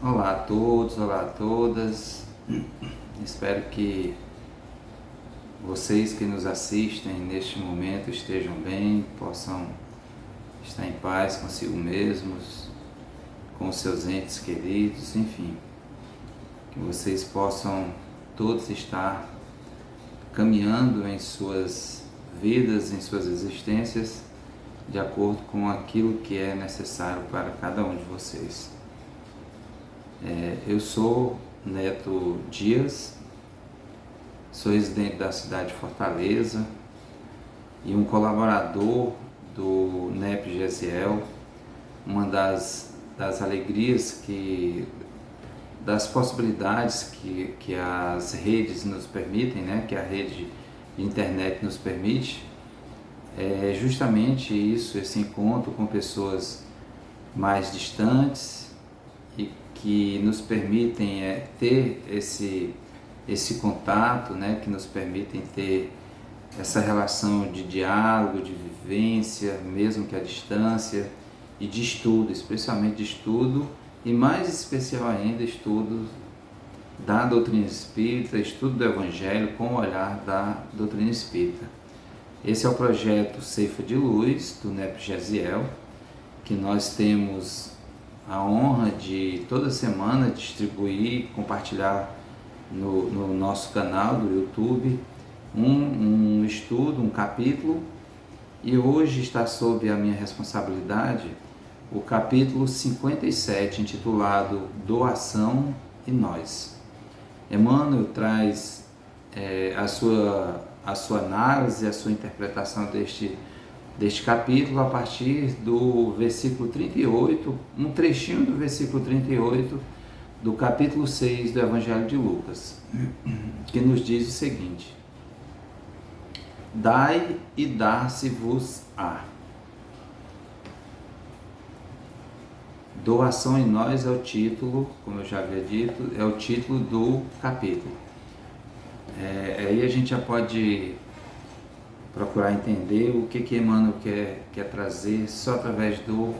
Olá a todos, olá a todas. Espero que vocês que nos assistem neste momento estejam bem, possam estar em paz consigo mesmos, com seus entes queridos, enfim, que vocês possam todos estar caminhando em suas vidas, em suas existências, de acordo com aquilo que é necessário para cada um de vocês. Eu sou Neto Dias, sou residente da cidade de Fortaleza e um colaborador do NEP Gesiel. Uma das alegrias, das possibilidades que as redes nos permitem, né, que a rede de internet nos permite, é justamente isso, esse encontro com pessoas mais distantes e que nos permitem ter esse contato, né, que nos permitem ter essa relação de diálogo, de vivência, mesmo que à distância, e de estudo, especialmente de estudo, e mais especial ainda, estudo da doutrina espírita, estudo do Evangelho com o olhar da doutrina espírita. Esse é o projeto Ceifa de Luz, do NEP Gesiel, que nós temos a honra de toda semana distribuir, compartilhar no nosso canal do YouTube um estudo, um capítulo, e hoje está sob a minha responsabilidade o capítulo 57, intitulado Doação e Nós. Emmanuel traz a sua análise, a sua interpretação deste capítulo a partir do versículo 38, um trechinho do versículo 38 do capítulo 6 do Evangelho de Lucas, que nos diz o seguinte: Dai e dar-se-vos-á. Doação em nós é o título, como eu já havia dito, é o título do capítulo. Aí a gente já pode procurar entender o que Emmanuel quer trazer só através do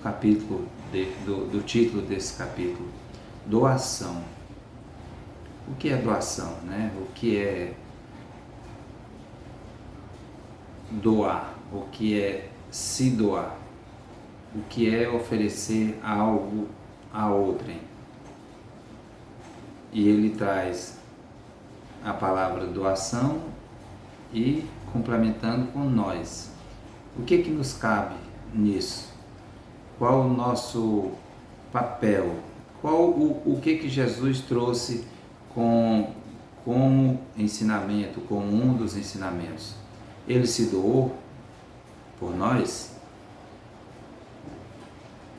capítulo, do título desse capítulo. Doação. O que é doação, né? O que é doar? O que é se doar? O que é oferecer algo a outrem? E ele traz a palavra doação e complementando com nós. O que nos cabe nisso? Qual o nosso papel? O que Jesus trouxe como ensinamento, como um dos ensinamentos? Ele se doou por nós?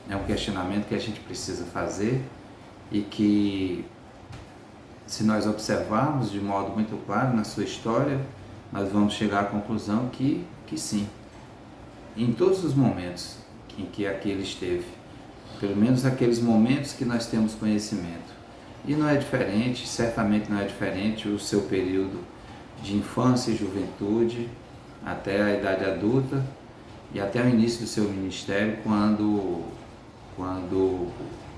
É um questionamento que a gente precisa fazer e que, se nós observarmos de modo muito claro na sua história, nós vamos chegar à conclusão que sim. Em todos os momentos em que aquele esteve, pelo menos aqueles momentos que nós temos conhecimento. E não é diferente, certamente não é diferente o seu período de infância e juventude, até a idade adulta e até o início do seu ministério, quando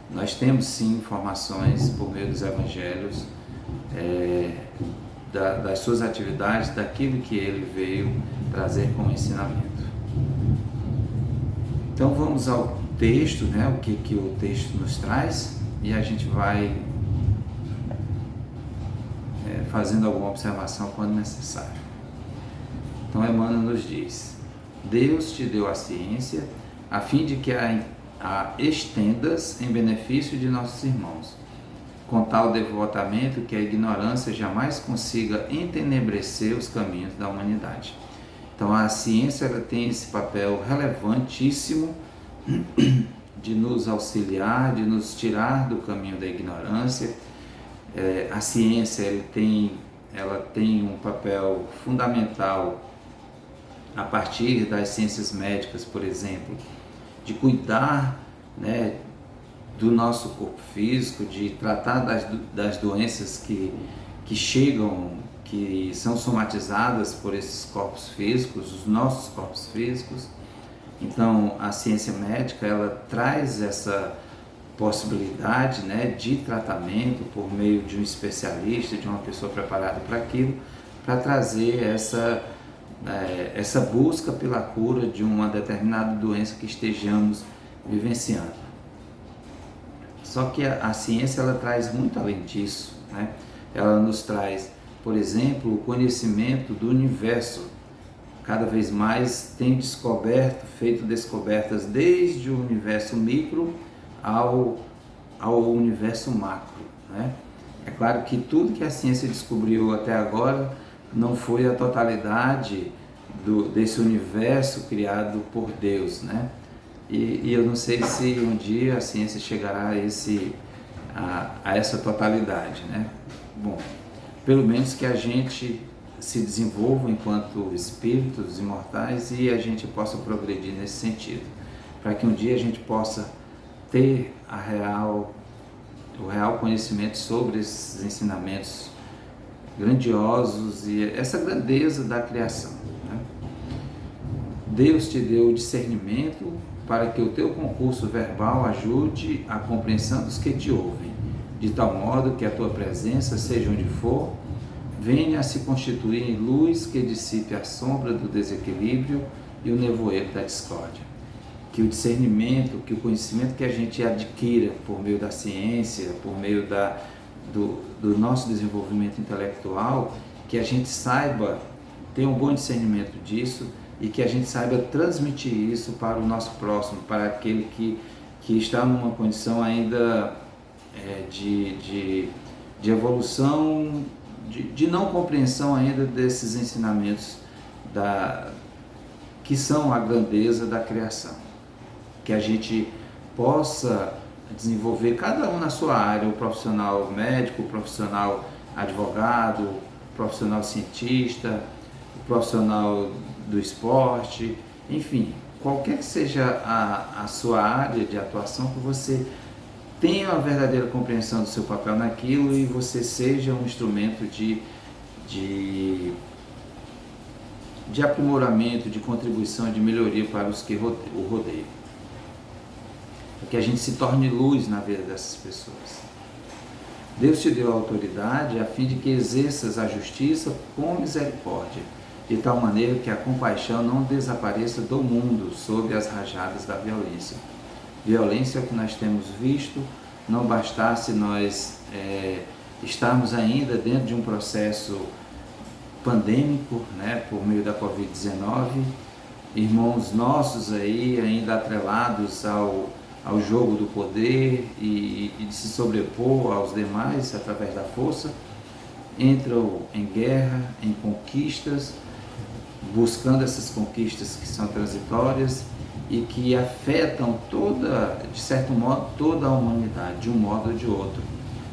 nós temos sim informações por meio dos evangelhos das suas atividades, daquilo que ele veio trazer como ensinamento. Então vamos ao texto, né? O que o texto nos traz, e a gente vai fazendo alguma observação quando necessário. Então Emmanuel nos diz: Deus te deu a ciência a fim de que a estendas em benefício de nossos irmãos, com tal devotamento que a ignorância jamais consiga entenebrecer os caminhos da humanidade. Então a ciência ela tem esse papel relevantíssimo de nos auxiliar, de nos tirar do caminho da ignorância. A ciência ela tem um papel fundamental a partir das ciências médicas, por exemplo, de cuidar, né, do nosso corpo físico, de tratar das doenças que chegam, que são somatizadas por esses corpos físicos, os nossos corpos físicos. Então a ciência médica ela traz possibilidade, né, de tratamento por meio de um especialista, de uma pessoa preparada para aquilo, para trazer essa busca pela cura de uma determinada doença que estejamos vivenciando. Só que a ciência ela traz muito além disso, né? Ela nos traz, por exemplo, o conhecimento do universo. Cada vez mais tem feito descobertas desde o universo micro ao universo macro, né? É claro que tudo que a ciência descobriu até agora não foi a totalidade desse universo criado por Deus, né? E eu não sei se um dia a ciência chegará a essa totalidade, né? Bom, pelo menos que a gente se desenvolva enquanto espíritos imortais e a gente possa progredir nesse sentido, para que um dia a gente possa ter o real conhecimento sobre esses ensinamentos grandiosos e essa grandeza da criação, né? Deus te deu o discernimento para que o teu concurso verbal ajude a compreensão dos que te ouvem, de tal modo que a tua presença, seja onde for, venha a se constituir em luz que dissipe a sombra do desequilíbrio e o nevoeiro da discórdia. Que o discernimento, que o conhecimento que a gente adquira por meio da ciência, por meio do nosso desenvolvimento intelectual, que a gente saiba ter um bom discernimento disso e que a gente saiba transmitir isso para o nosso próximo, para aquele que está numa condição ainda de evolução, de não compreensão ainda desses ensinamentos que são a grandeza da criação. Que a gente possa desenvolver cada um na sua área, o profissional médico, o profissional advogado, o profissional cientista, o profissional do esporte, enfim, qualquer que seja a sua área de atuação, que você tenha uma verdadeira compreensão do seu papel naquilo e você seja um instrumento de aprimoramento, de contribuição, de melhoria para os que o rodeiam. Para que a gente se torne luz na vida dessas pessoas. Deus te deu a autoridade a fim de que exerças a justiça com misericórdia, de tal maneira que a compaixão não desapareça do mundo sob as rajadas da violência. Violência é o que nós temos visto, não bastasse nós estarmos ainda dentro de um processo pandêmico, né, por meio da Covid-19, irmãos nossos aí ainda atrelados ao jogo do poder e de se sobrepor aos demais através da força, entram em guerra, em conquistas, buscando essas conquistas que são transitórias e que afetam de certo modo, toda a humanidade, de um modo ou de outro,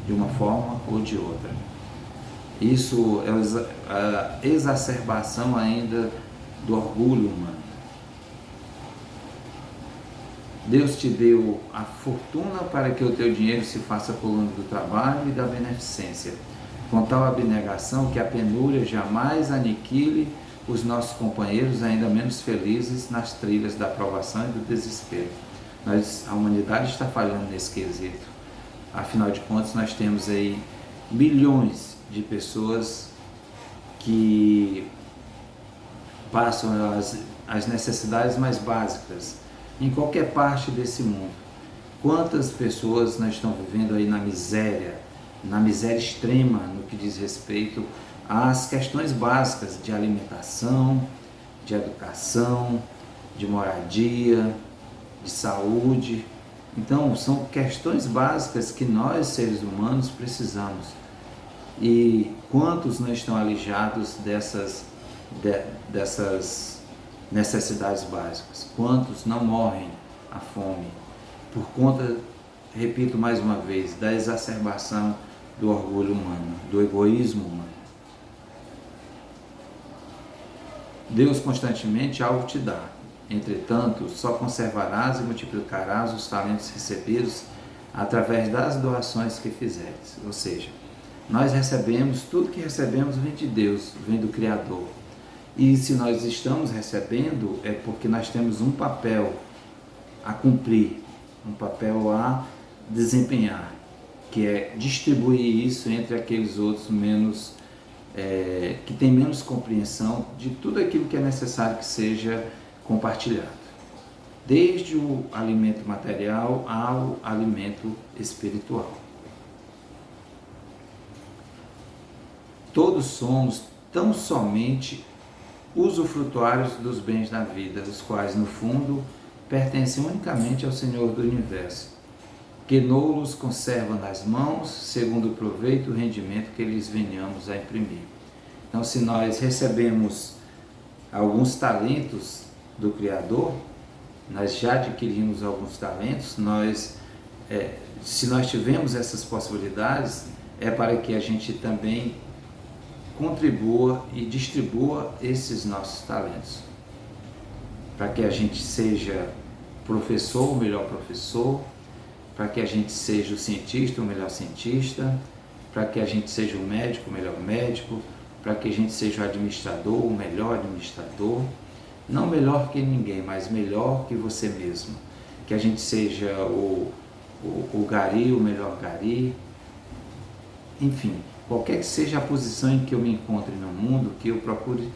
de uma forma ou de outra. Isso é a exacerbação ainda do orgulho humano. Deus te deu a fortuna para que o teu dinheiro se faça coluna do trabalho e da beneficência, com tal abnegação que a penúria jamais aniquile os nossos companheiros ainda menos felizes nas trilhas da provação e do desespero. A humanidade está falhando nesse quesito. Afinal de contas, nós temos aí milhões de pessoas que passam as necessidades mais básicas em qualquer parte desse mundo. Quantas pessoas nós estamos vivendo aí na miséria extrema no que diz respeito às questões básicas de alimentação, de educação, de moradia, de saúde. Então, são questões básicas que nós, seres humanos, precisamos. E quantos não estão alijados dessas necessidades básicas? Quantos não morrem à fome por conta, repito mais uma vez, da exacerbação do orgulho humano, do egoísmo humano? Deus constantemente algo te dá. Entretanto, só conservarás e multiplicarás os talentos recebidos através das doações que fizeres. Ou seja, nós recebemos, tudo que recebemos vem de Deus, vem do Criador. E se nós estamos recebendo, é porque nós temos um papel a cumprir, um papel a desempenhar, que é distribuir isso entre aqueles outros menos, que têm menos compreensão de tudo aquilo que é necessário que seja compartilhado, desde o alimento material ao alimento espiritual. Todos somos tão somente usufrutuários dos bens da vida, os quais, no fundo, pertencem unicamente ao Senhor do Universo, que nos conserva nas mãos, segundo o proveito e o rendimento que lhes venhamos a imprimir. Então, se nós recebemos alguns talentos do Criador, nós já adquirimos alguns talentos, se nós tivermos essas possibilidades, é para que a gente também contribua e distribua esses nossos talentos, para que a gente seja professor, o melhor professor, para que a gente seja o cientista, o melhor cientista, para que a gente seja o médico, o melhor médico, para que a gente seja o administrador, o melhor administrador, não melhor que ninguém, mas melhor que você mesmo, que a gente seja o gari, o melhor gari, enfim, qualquer que seja a posição em que eu me encontre no mundo, que eu procure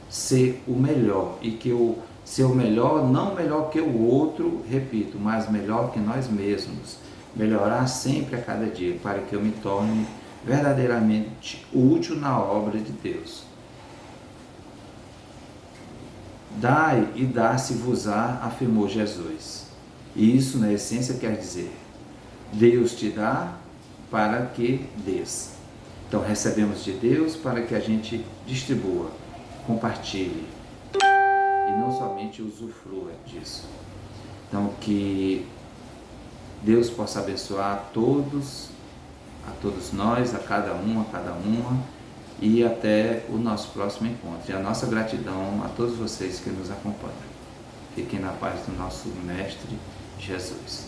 ser o melhor, e que eu ser o melhor, não melhor que o outro, repito, mas melhor que nós mesmos, melhorar sempre a cada dia, para que eu me torne verdadeiramente útil na obra de Deus. Dai e dá-se-vos-á, afirmou Jesus. E isso, na essência, quer dizer, Deus te dá para que dês. Então, recebemos de Deus para que a gente distribua, compartilhe, e não somente usufrua disso. Então, que Deus possa abençoar a todos nós, a cada uma, e até o nosso próximo encontro. E a nossa gratidão a todos vocês que nos acompanham. Fiquem na paz do nosso Mestre Jesus.